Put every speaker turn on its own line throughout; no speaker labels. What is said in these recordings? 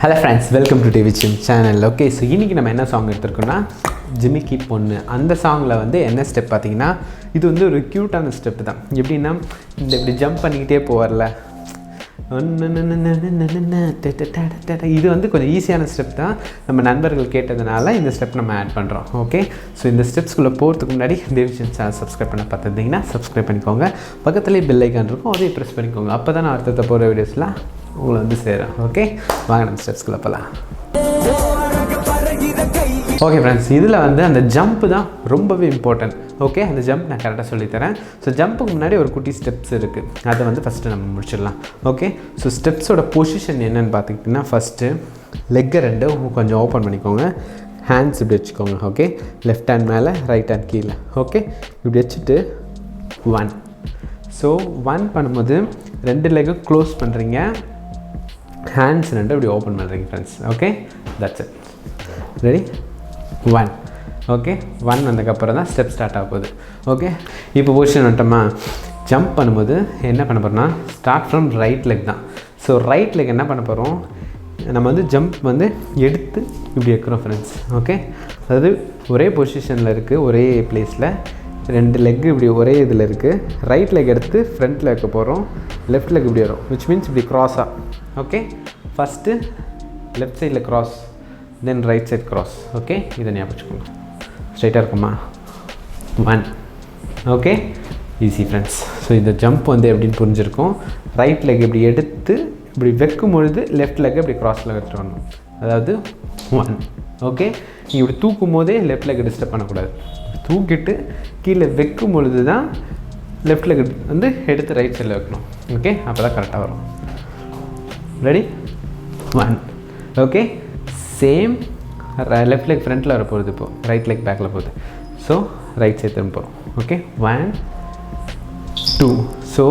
Hello friends, welcome to DavidJames channel. Okay, so இன்னைக்கு நம்ம என்ன சாங் எடுத்துர்க்கோம்னா ஜிமிக்கி பொண்ணு. அந்த சாங்ல வந்து என்ன ஸ்டெப் பாத்தீங்கன்னா இது வந்து ஒரு கியூட்டான ஸ்டெப் தான். எப்படின்னா இந்த இப்படி ஜம்ப் பண்ணிட்டே போவார்ல. இது வந்து கொஞ்சம் ஈஸியான ஸ்டெப் தான். நம்ம நண்பர்கள் கேட்டதனால இந்த ஸ்டெப் நம்ம ஆட் பண்றோம். ஓகே, ஸோ இந்த ஸ்டெப்ஸ்குள்ளே போகிறதுக்கு முன்னாடி DavidJames சேனல் சப்ஸ்கிரைப் பண்ண பார்த்துருந்தீங்கன்னா சப்ஸ்கிரைப் பண்ணிக்கோங்க. பக்கத்துலேயே பெல் ஐக்கான் இருக்கும், அதையும் ப்ரெஸ் பண்ணிக்கோங்க. அப்போ தான் நான் அடுத்த போகிற வீடியோஸ்லாம் உங்களை வந்து சேரும். ஓகே, வாங்க நம்ம ஸ்டெப்ஸ்குள்ளே போகலாம். ஓகே ஃப்ரெண்ட்ஸ், இதில் வந்து அந்த ஜம்ப்பு தான் ரொம்பவே இம்பார்ட்டன்ட். ஓகே, அந்த ஜம்ப் நான் கரெக்டாக சொல்லித்தரேன். ஸோ ஜம்ப்புக்கு முன்னாடி ஒரு குட்டி ஸ்டெப்ஸ் இருக்குது, அதை வந்து ஃபஸ்ட்டு நம்ம முடிச்சிடலாம். ஓகே, ஸோ ஸ்டெப்ஸோட பொசிஷன் என்னென்னு பார்த்திங்கன்னா ஃபஸ்ட்டு லெக்கை ரெண்டு கொஞ்சம் ஓப்பன் பண்ணிக்கோங்க. ஹேண்ட்ஸ் இப்படி வச்சுக்கோங்க. ஓகே, லெஃப்ட் ஹேண்ட் மேலே, ரைட் ஹேண்ட் கீழே. ஓகே, இப்படி வச்சுட்டு 1. ஸோ 1 பண்ணும்போது ரெண்டு லெக்கும் க்ளோஸ் பண்ணுறீங்க, ஹேண்ட்ஸ் ரெண்டு இப்படி ஓப்பன் பண்ணுறீங்க friends. Okay, that's it. Ready? 1. Okay, 1 வந்ததுக்கப்புறம் தான் ஸ்டெப் ஸ்டார்ட் ஆக போகுது. ஓகே, இப்போ பொசிஷன் வந்துட்டோமா. ஜம்ப் பண்ணும்போது என்ன பண்ண போகிறோம்னா ஸ்டார்ட் ஃப்ரம் ரைட் லெக் தான். ஸோ ரைட் லெக் என்ன பண்ண போகிறோம், நம்ம வந்து ஜம்ப் வந்து எடுத்து இப்படி வைக்கிறோம் ஃப்ரெண்ட்ஸ். ஓகே, அதாவது ஒரே பொசிஷனில் இருக்குது, ஒரே பிளேஸில் ரெண்டு லெக்கு இப்படி ஒரே இதில் இருக்குது. ரைட் லெக் எடுத்து ஃப்ரண்ட்டில் வைக்க போகிறோம், லெஃப்ட் லெக் இப்படி வரும், விச் மீன்ஸ் இப்படி க்ராஸாக. ஓகே, ஃபஸ்ட்டு லெஃப்ட் சைடில் க்ராஸ், தென் ரைட் சைட் க்ராஸ். ஓகே, இதை ஞாபகம் வச்சுக்கோங்க. ஸ்ட்ரைட்டாக இருக்குமா? 1. Okay, easy friends. ஸோ இந்த ஜம்ப் வந்து எப்படின்னு புரிஞ்சிருக்கும். ரைட் லெக் இப்படி எடுத்து இப்படி வைக்கும் பொழுது லெஃப்ட் லெக் இப்படி க்ராஸில் எடுத்துகிட்டு வரணும், அதாவது 1. ஓகே, நீங்கள் இப்படி தூக்கும் போதே லெஃப்ட் லெக் டிஸ்டர்ப் பண்ணக்கூடாது. தூக்கிட்டு கீழே வைக்கும் பொழுது தான் லெஃப்ட் லெக் வந்து எடுத்து ரைட் சைடில் வைக்கணும். ஓகே, அப்போ தான் கரெக்டாக வரும். Ready? 1. Okay, same left leg ஃப்ரண்ட்டில் வர போகுது, இப்போது ரைட் லெக் பேக்கில் போகுது. ஸோ ரைட் சைட் திரும்ப போகிறோம். ஓகே, 1, 2. ஸோ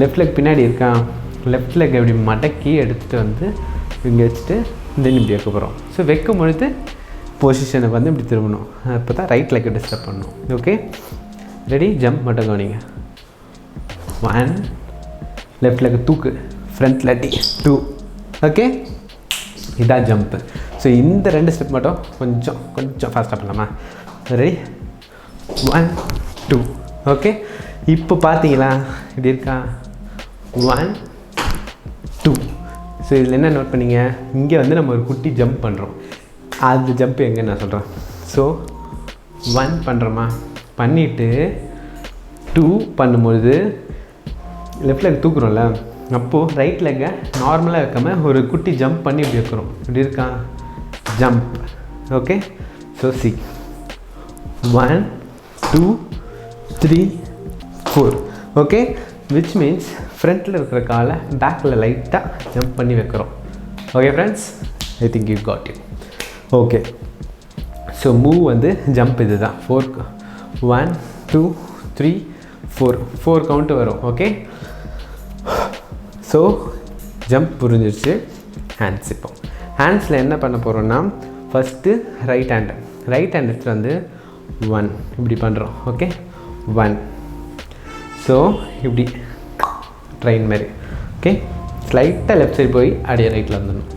லெஃப்ட் லெக் பின்னாடி இருக்கான், லெஃப்ட் லெக் இப்படி மடக்கி எடுத்துகிட்டு வந்து இங்கே வச்சுட்டு தென் இப்படி வைக்க போகிறோம். ஸோ வைக்கும் பொழுது பொசிஷனுக்கு வந்து இப்படி திரும்பணும், அப்போ தான் ரைட் லெக்கை டிஸ்டர்ப் பண்ணணும். Okay, ready? ஜம்ப் மட்டும் கவனிங்க. 1, லெஃப்ட் லெக் தூக்கு, ஃப்ரண்ட்டில் அடி, 2. ஓகே, இதான் ஜம்ப்பு. ஸோ இந்த ரெண்டு ஸ்டெப் மட்டும் கொஞ்சம் ஃபாஸ்ட்டாக பண்ணலாமா? ரெடி? 1, 2. ஓகே, இப்போ பார்த்தீங்களா இப்படி இருக்கா? 1, 2. ஸோ இதில் என்ன நோட் பண்ணிங்க, இங்கே வந்து நம்ம ஒரு குட்டி ஜம்ப் பண்ணுறோம். அது ஜம்ப் எங்கே நான் சொல்கிறேன். ஸோ 1 பண்ணுறோமா, பண்ணிவிட்டு 2 பண்ணும்பொழுது லெஃப்ட் லெக் தூக்குறோம்ல, அப்போது ரைட் லெக்கை நார்மலாக வைக்காமல் ஒரு குட்டி ஜம்ப் பண்ணி இப்படி வைக்கிறோம். இப்படி இருக்கா? Jump. Okay, so 1, 2, 3, 4. Okay, which means ஃப்ரண்ட்டில் இருக்கிற காலை பேக்கில் லைட்டாக ஜம்ப் பண்ணி வைக்கிறோம். Okay friends, I think you got it. Okay, so move வந்து ஜம்ப் இது தான். 4, 1, 2, 3, 4 கவுண்ட்டு வரும். ஓகே, ஸோ ஜம்ப் புரிஞ்சிருச்சு. ஹேண்ட்ஸ், இப்போ ஹேண்ட்ஸில் என்ன பண்ண போகிறோன்னா ஃபஸ்ட்டு ரைட் ஹேண்ட் எடுத்துகிட்டு வந்து 1 இப்படி பண்ணுறோம். ஓகே, 1. ஸோ இப்படி ட்ரெயின் மாதிரி. ஓகே, ஸ்லைட்டாக லெஃப்ட் சைடு போய் அப்படியே ரைட்டில் வந்துடணும்.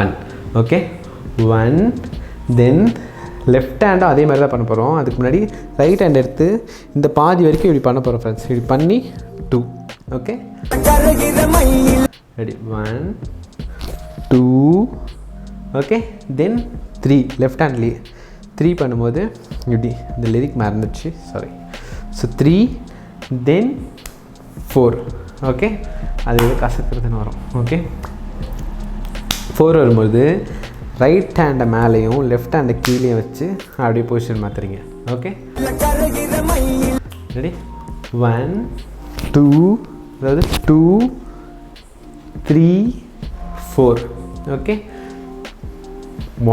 1. ஓகே, 1. தென் லெஃப்ட் ஹேண்டும் அதே மாதிரி தான் பண்ண போகிறோம். அதுக்கு முன்னாடி ரைட் ஹேண்ட் எடுத்து இந்த பாதி வரைக்கும் இப்படி பண்ண போகிறோம் ஃப்ரெண்ட்ஸ். இப்படி பண்ணி 2. Okay, ready? 1, 2. ஓகே, தென் 3 லெஃப்ட் ஹேண்ட்லேயே 3 பண்ணும்போது இப்படி இந்த லிரிக் மறந்துடுச்சு, சாரி. ஸோ 3, தென் 4. ஓகே, அது எது கசக்கிறதுன்னு வரும். ஓகே, 4 வரும்போது ரைட் ஹேண்டை மேலேயும் லெஃப்ட் ஹேண்டை கீழேயும் வச்சு அப்படியே பொசிஷன் மாற்றுறீங்க. Okay, ready? 1, 2, அதாவது 2, 3, 4. ஓகே,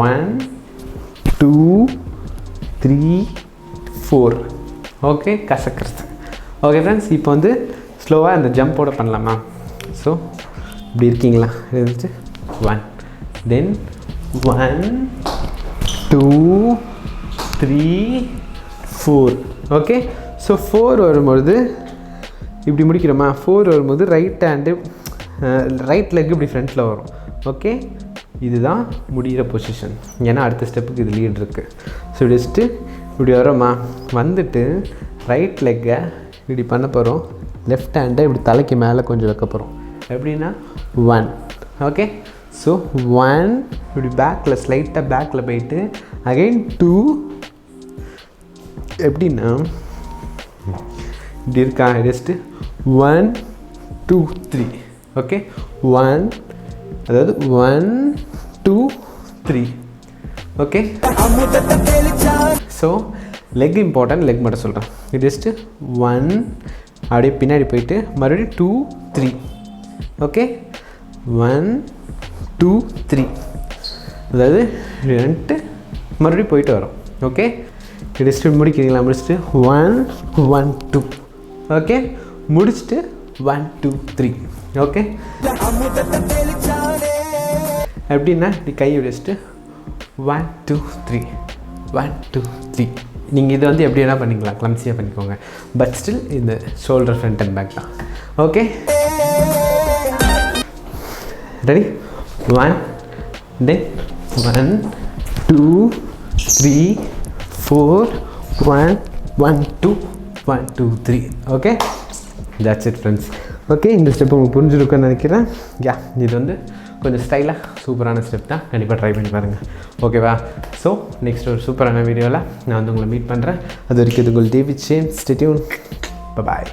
1, 2, 3, 4. ஓகே, கசக்கிறது. ஓகே ஃப்ரெண்ட்ஸ், இப்போ வந்து ஸ்லோவாக இந்த ஜம்போட பண்ணலாமா? ஸோ இப்படி இருக்கீங்களா? இருந்துச்சு 1, தென் 1, 2, 3, 4. ஓகே, ஸோ 4 வரும்பொழுது இப்படி முடிக்கிறோமா? 4 வரும்போது ரைட் ஹேண்டு ரைட் லெக் இப்படி ஃப்ரண்ட்டில் வரும். ஓகே, இதுதான் முடிகிற பொசிஷன். ஏன்னா அடுத்த ஸ்டெப்புக்கு இது லீட் இருக்குது. ஸோ ஜஸ்ட்டு இப்படி வரோமா, வந்துட்டு ரைட் லெக்கை இப்படி பண்ண போகிறோம், லெஃப்ட் ஹேண்டை இப்படி தலைக்கு மேலே கொஞ்சம் வைக்க போகிறோம். எப்படின்னா 1. ஓகே, ஸோ 1 இப்படி பேக்கில் ஸ்லைட்டாக பேக்கில் போயிட்டு அகைன் 2. எப்படின்னா இப்படி இருக்கா, ஜஸ்ட்டு 1 2 3. ஓகே, 1 அதாவது 1 2 3. Okay, so leg important, leg மட்டும் சொல்கிறேன். இது ஜஸ்ட்டு 1 அப்படியே பின்னாடி போயிட்டு மறுபடியும் 2 3. ஓகே, 1 2 3. அதாவது 2 மறுபடியும் போயிட்டு வரோம். ஓகே, ஜஸ்ட்டு முடிக்கிறீங்களா, முடிச்சுட்டு 1 1 2. ஓகே, முடிச்சுட்டு 1 2 3. ஓகே, எப்படின்னா இப்படி கை வச்சுட்டு 1 2 3 1 2 3. நீங்கள் இது வந்து எப்படி வேணால் பண்ணிக்கலாம், கிளம்ஸியாக பண்ணிக்கோங்க. பட் ஸ்டில் இந்த ஷோல்டர் ஃப்ரண்ட் அண்ட் பேக் தான். Okay, ready, 1 then 1 2 3 4 1 1 2 1 2 3. Okay, that's it friends. Okay, இந்த ஸ்டெப் உங்களுக்கு புரிஞ்சிருக்குன்னு நினைக்கிறேன். யா, இது வந்து கொஞ்சம் ஸ்டைலாக சூப்பரான ஸ்டெப் தான், கண்டிப்பாக ட்ரை பண்ணி பாருங்கள். ஓகேவா? ஸோ நெக்ஸ்ட் ஒரு சூப்பரான வீடியோவில் நான் வந்து உங்களை மீட் பண்ணுறேன். அது வரைக்கும் இது உங்கள் David James. Stay tune. Bye bye.